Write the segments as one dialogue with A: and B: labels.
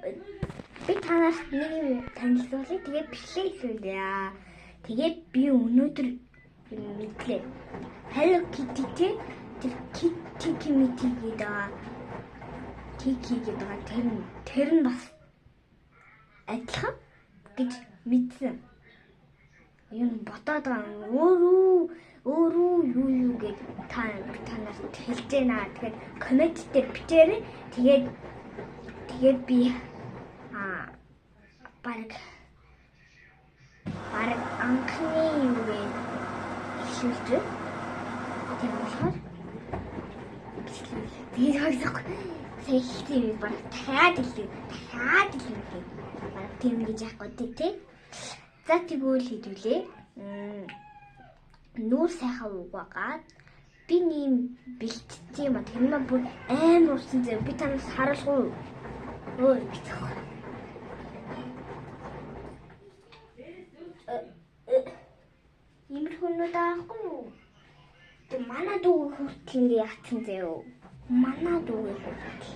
A: Би танаас нэг юм танилцуулъя. Тэгээд бичлэг хийлээ. Тэгээд би өнөөдөр мэдлээ. Hello Kitty тэр Kitty Mitty гэдэг. Kiki гэдэг тэр нь бас адилхан гэж мэдсэн. Юу бодоод байгаа өөрөө юу гэж танаас хэлж байна. Тэгээд коммент дээр бичээрэй. Тэгээд би бараг анхны юу гэж хэлсэн. Тэгээд болохоор тэгээд хойсоо сэхтий баг дахиад хэлээ. Баг тийм гэж яахгүй тий. За тэгвэл хэдүүлээ. Нүүр сайхан угаагаад би нэм бэлтцээ юм а. Тэр нь бүр амар урсан зэ. Би танаас харуулах уу? Ой битэх. Имэр хүнүүд аахгүй юу? Тэг манай дүү хүртэл ингэ яатсан заяа. Манай дүү хүртэл.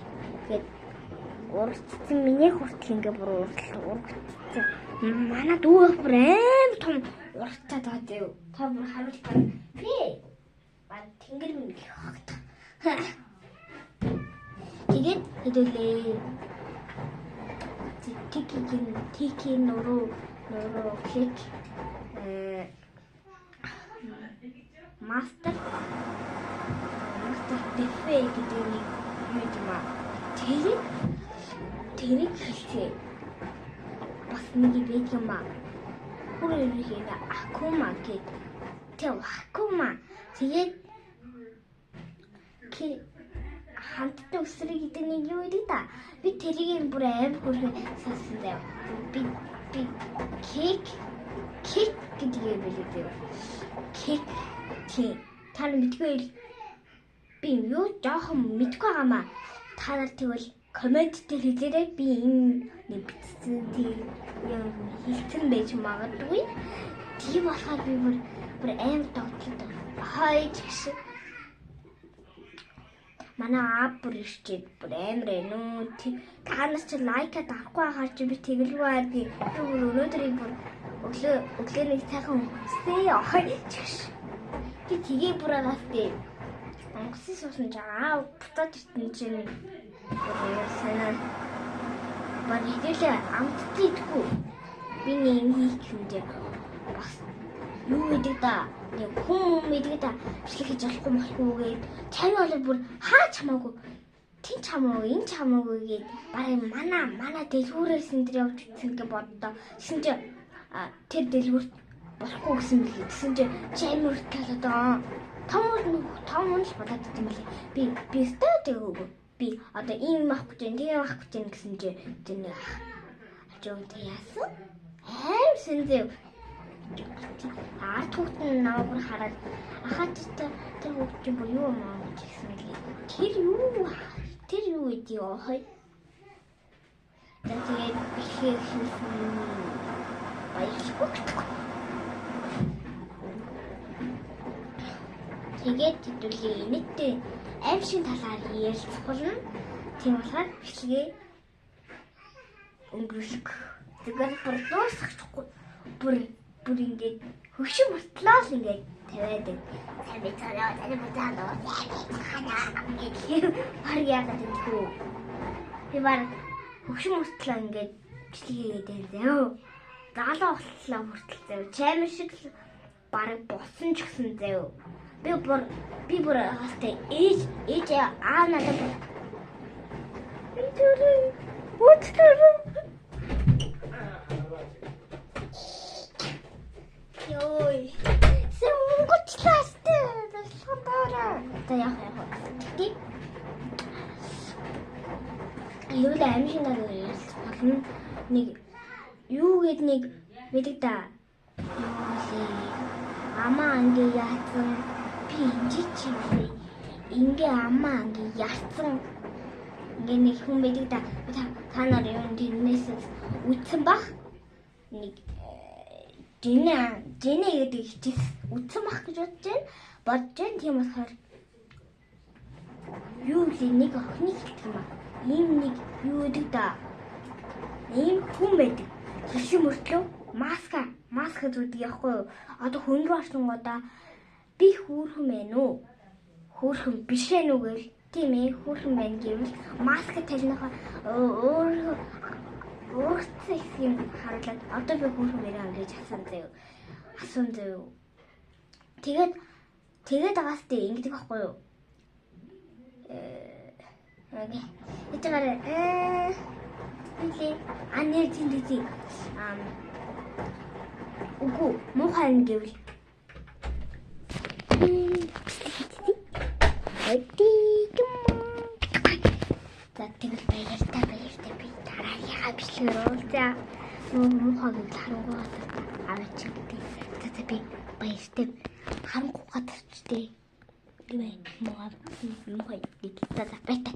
A: Тэгээд урагцсан миний хүртэл ингэ бүр урагцсан. Манай дүү бүр амар том урагцаад байгаа заяа. Та бүр харуултаа. Би баг тэнгэр минь хагт. Тэгээд хэдүүлээ. Тики нуруу клик Master Defe гэдэг нэг юм аа. Тэрийг хэлээ. Бас нэг юм юм аа. Хөрөөрийн Акума гэдэг. Тэг Акума. Тэгээд хамттай өсрэй гэдэг нэг юу гэдэг та. Би тэрийг бүр амар хөрхөө сонссон заяа. Би кек гэдэг юм билээ. Кек та мэдгүй би юу жоохон мэдгүй байгаамаа. Та нар тэгвэл коммент дээр хэлээрэй. Би энэ нэг бичсэн тийм юм хэлсэн байж магадгүй. Тийм болохоор би бүр амар тогтлоо. Хай чигш. Манай аап бүр ирчээд бүр амар энүү. Танаас чи лайкад авахгүй байгаа чи би тэгэлгүй байгаад би өнөөдрийг бүр өглөө нэг сайхан өнгөсөө хай чигш. Би тгээ бүраагаас тий. Онгоцны суусан жаа бутаад ирсэн чинь санаа баг хэдүүлээ амттай идэхгүй. Би нэг хийх юмдээ бас юу гэдэг да. Нэг хүн мэддэг да. Бичлэг хийж болохгүй гээд тань бол бүр хаач хамаагүй. Тин чамаагүй, энэ чамаагүй гээд барай манай дэлгүүрээс энэ төр явж ирсэн гэж боддоо. Тэгсэн чинь тэр дэлгүүрт болохгүй гэсэн билээ. Тэгсэн чинь амар талаад том л бодоод байсан билээ. Би стадиог би одоо ийм авах гэж, тийм авах гэж гэсэн чинь тэр нэг ажууд яасан? Сэнзээ Артуутан навар хараад ахааттай тэр хөгжим бүр юу юм аа гэсэн лээ. Тэр юу идэх вэ хой? Тэгээд бихээ хийсэн баярлалаа. Тэгээд хэдүүлээ нийтдээ аим шин талаар ярилцах болно. Тийм болохоор бичлэгээ өнгөрүүлэх. Тэгээд бүр дуусахгүй бүр ингээд хөвшин мөртлөө л ингээд тавиад би цараа тань бодоо хана ингээд баг яагаад гэвэл би баг хөвшин мөртлөө ингээд бичлэгээ хийгээд заяа. Даалаа болтлоо мөртөл заяа. Чаймер шиг баг босон ч гэсэн заяа. Би бүр хастай ээж надад Йой. Сэнгучлаастай. Сандара. Та яах юм бэ? Юу л амжинаа ярьж болно. Нэг юу гээд нэг мэддэг да. Амаа ингээ яатсан. Би инжичээ. Ингээ амаа ингээ яатсан. Ингээ нэг хүн мэддэг да. Та нар юу тэрнээс үтсэн бах. Нэг Жинэ гэдэг хичээс үтсэн бах гэж бодож байна. Тийм болохоор юу л нэг охины хэлдэг юм аа. Ийм нэг юу гэдэг да. ийм хүн байдаг. Хилшин мөртлөө маска зүрдэг явахгүй юу? Одоо хүн рүү орсонгуудаа би хөөрхөн байна уу? Хөөрхөн биш ээ нүг л тийм ээ хөөрхөн байна гэвэл маск талныхаа өөртөө юм харуулаад одоо би хөөрхөн байна гэж асуусан заяа. Тэгээд агаас тээ ингэдэг байхгүй юу? Окей. Итгээр анир тийм үгүй муухай юм гэвэл тэгвэл баяртай би дараагийн бичлэгээр за муухай гэж харангуй аваач гэдэг. За би баяртай харангуй гадарчтэй. Гэмээ муухай нэг за баяртай.